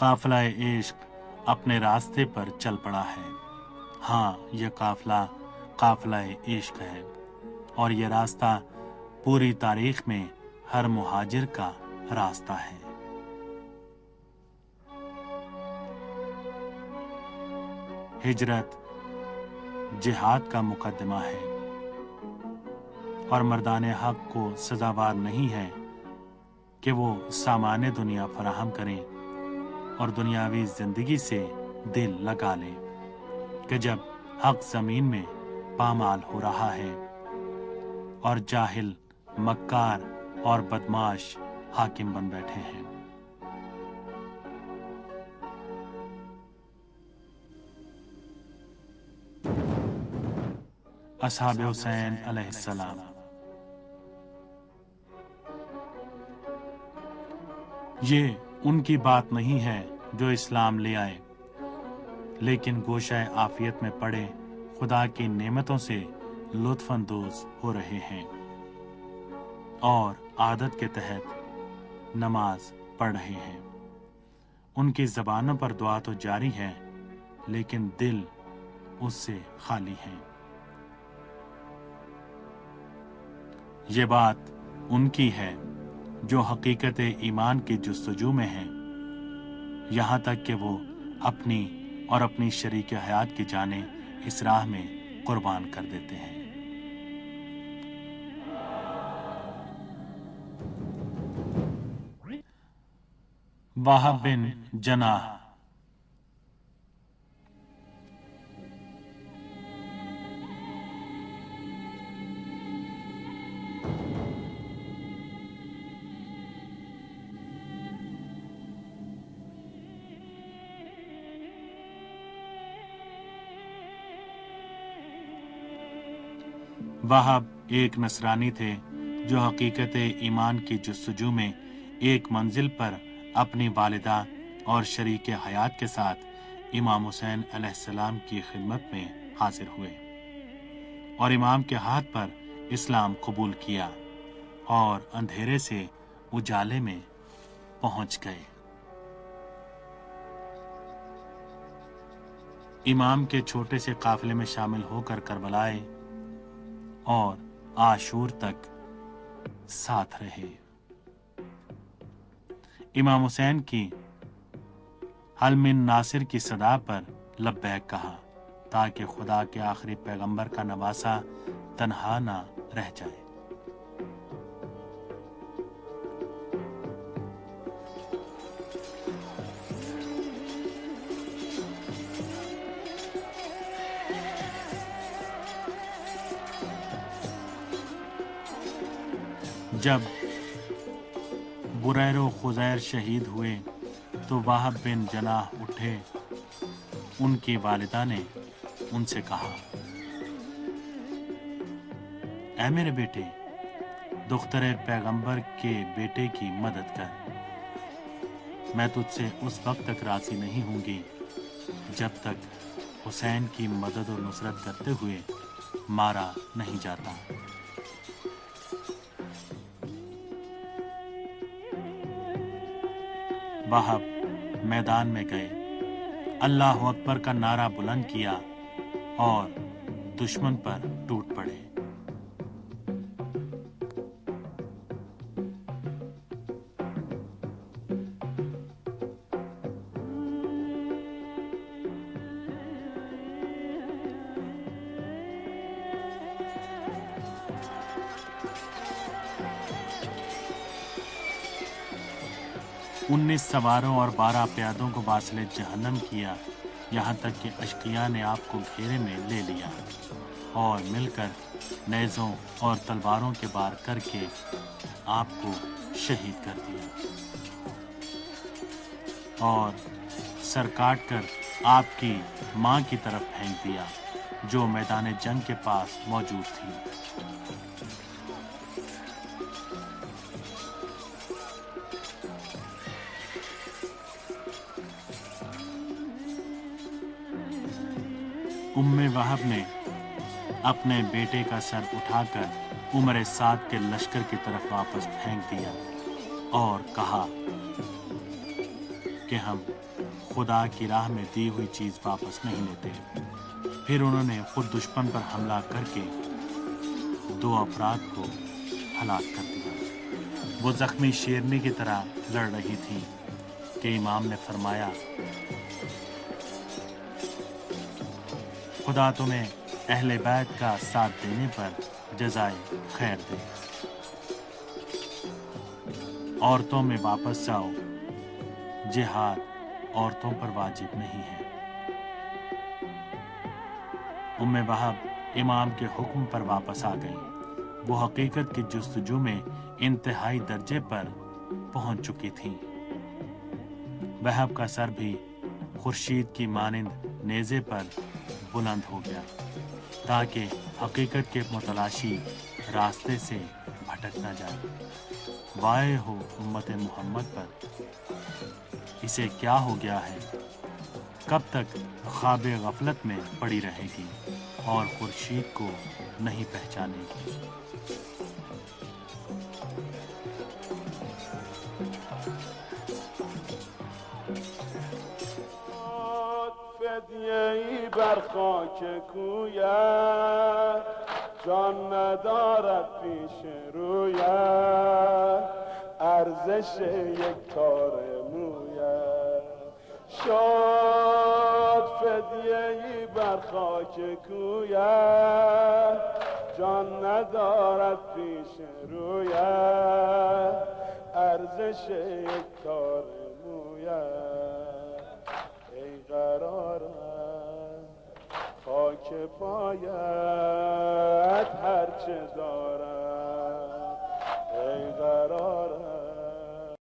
काफिला इश्क अपने रास्ते पर चल पड़ा है। हाँ, यह काफिला इश्क है और यह रास्ता पूरी तारीख में हर मुहाजिर का रास्ता है। हिजरत जिहाद का मुकदमा है और मर्दाने हक को सजावार नहीं है कि वो सामान्य दुनिया फराहम करें और दुनियावी जिंदगी से दिल लगा लें कि जब हक जमीन में पामाल हो रहा है और जाहिल, मक्कार और बदमाश हाकिम बन बैठे हैं। असहाबे हुसैन अलैहिस्सलाम। ये उनकी बात नहीं है जो इस्लाम ले आए, लेकिन गोशाए आफियत में पड़े खुदा की नेमतों से लुत्फअंदोज हो रहे हैं और आदत के तहत नमाज पढ़ रहे हैं। उनकी ज़बानों पर दुआ तो जारी है, लेकिन दिल उससे खाली है। ये बात उनकी है जो हकीकत ईमान की जुस्तजू में हैं, यहाँ तक कि वो अपनी और अपनी शरीक हयात की जाने इस राह में कुर्बान कर देते हैं। वाहब बिन जनाह। वाहब एक नसरानी थे जो हकीकत ईमान की जुस्तजू में एक मंजिल पर अपनी वालिदा और शरीक हयात के साथ इमाम हुसैन अलैहिस्सलाम की खिदमत में हाजिर हुए और इमाम के हाथ पर इस्लाम कबूल किया और अंधेरे से उजाले में पहुंच गए। इमाम के छोटे से काफिले में शामिल होकर करबलाए और आशूर तक साथ रहे। इमाम हुसैन की हल मिन नासिर की सदा पर लब्बैक कहा ताकि खुदा के आखिरी पैगंबर का नवासा तन्हा ना रह जाए। जब बुरैर व खुजैर शहीद हुए तो वाहब बिन जनाह उठे। उनकी वालिदा ने उनसे कहा, ऐ मेरे बेटे, दुख्तरे पैगंबर के बेटे की मदद कर। मैं तुझसे उस वक्त तक राजी नहीं होंगी जब तक हुसैन की मदद और नुसरत करते हुए मारा नहीं जाता। वाहब मैदान में गए, अल्लाह अकबर का नारा बुलंद किया और दुश्मन पर टूट पड़े। उन्नीस सवारों और 12 प्यादों को वासिले जहन्नम किया, यहाँ तक कि अशकिया ने आपको घेरे में ले लिया और मिलकर नेज़ों और तलवारों के वार करके आपको शहीद कर दिया और सर काट कर आपकी माँ की तरफ फेंक दिया जो मैदान जंग के पास मौजूद थी। उम्मे वहाब ने अपने बेटे का सर उठाकर उमर साद के लश्कर की तरफ वापस फेंक दिया और कहा, کہ ہم خدا کی راہ میں دی ہوئی چیز واپس نہیں لیتے۔ پھر انہوں نے خود دشمن پر حملہ کر کے 2 افراد کو ہلاک کر دیا۔ وہ زخمی شیرنی کی طرح لڑ رہی تھی کہ امام نے فرمایا، خدا تمہیں اہل بیت کا ساتھ دینے پر جزائے خیر دے۔ عورتوں میں واپس جاؤ، جہاد عورتوں پر واجب نہیں ہے۔ ام وہب امام کے حکم پر واپس آ گئی۔ وہ حقیقت کی جستجو میں انتہائی درجے پر پہنچ چکی تھیں۔ وہب کا سر بھی خورشید کی مانند نیزے پر بلند ہو گیا تاکہ حقیقت کے متلاشی راستے سے بھٹک نہ جائے۔ وائے ہو امت محمد پر، اسے کیا ہو گیا ہے؟ کب تک خواب غفلت میں پڑی رہے گی اور خورشید کو نہیں پہچانے گی؟ فدیه‌ای بر خاک کویت، جان ندارد پیش رویت، ارزش یک تار مویت. شد فدیه‌ای بر خاک کویت، جان ندارد پیش رویت، ارزش یک تار مویت. ای قرارم خاک پایت، هرچه دارم